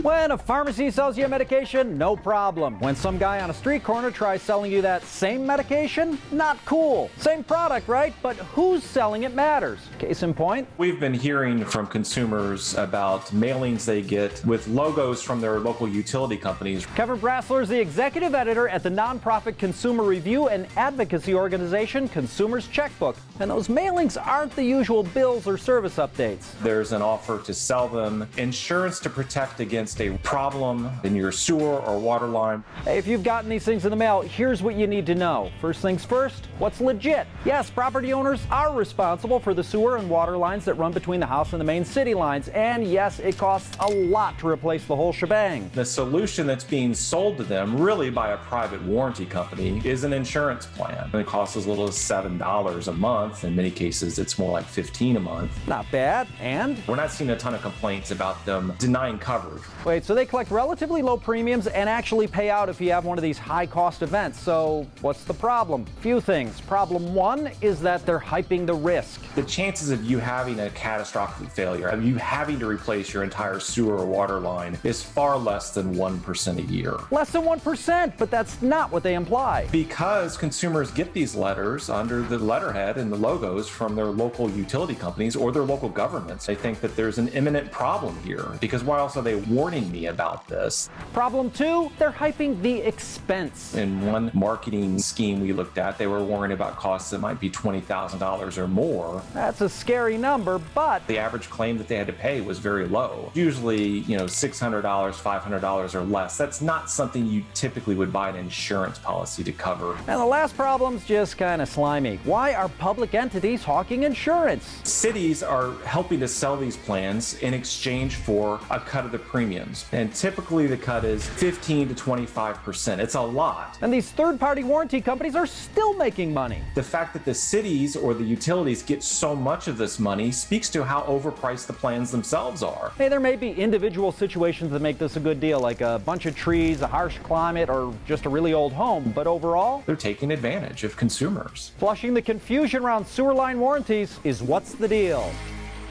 When a pharmacy sells you a medication, no problem. When some guy on a street corner tries selling you that same medication, not cool. Same product, right? But who's selling it matters. Case in point. We've been hearing from consumers about mailings they get with logos from their local utility companies. Kevin Brasler is the executive editor at the nonprofit consumer review and advocacy organization Consumers Checkbook. And those mailings aren't the usual bills or service updates. There's an offer to sell them insurance to protect against a problem in your sewer or water line. Hey, if you've gotten these things in the mail, here's what you need to know. First things first, what's legit? Yes, property owners are responsible for the sewer and water lines that run between the house and the main city lines. And yes, it costs a lot to replace the whole shebang. The solution that's being sold to them, really by a private warranty company, is an insurance plan. It costs as little as $7 a month. In many cases, it's more like $15 a month. Not bad. And? We're not seeing a ton of complaints about them denying coverage. Wait, so they collect relatively low premiums and actually pay out if you have one of these high-cost events. So what's the problem? Few things. Problem one is that they're hyping the risk. The chances of you having a catastrophic failure, of you having to replace your entire sewer or water line, is far less than 1% a year. Less than 1%, but that's not what they imply. Because consumers get these letters under the letterhead and the logos from their local utility companies or their local governments, they think that there's an imminent problem here. Because why else are they warning me about this? Problem two, they're hyping the expense. In one marketing scheme we looked at, they were worrying about costs that might be $20,000 or more. That's a scary number, but the average claim that they had to pay was very low. Usually, $600, $500 or less. That's not something you typically would buy an insurance policy to cover. And the last problem's just kind of slimy. Why are public entities hawking insurance? Cities are helping to sell these plans in exchange for a cut of the premiums. And typically the cut is 15 to 25%. It's a lot. And these third-party warranty companies are still making money. The fact that the cities or the utilities get so much of this money speaks to how overpriced the plans themselves are. Hey, there may be individual situations that make this a good deal, like a bunch of trees, a harsh climate, or just a really old home. But overall, they're taking advantage of consumers. Flushing the confusion around sewer line warranties is what's the deal.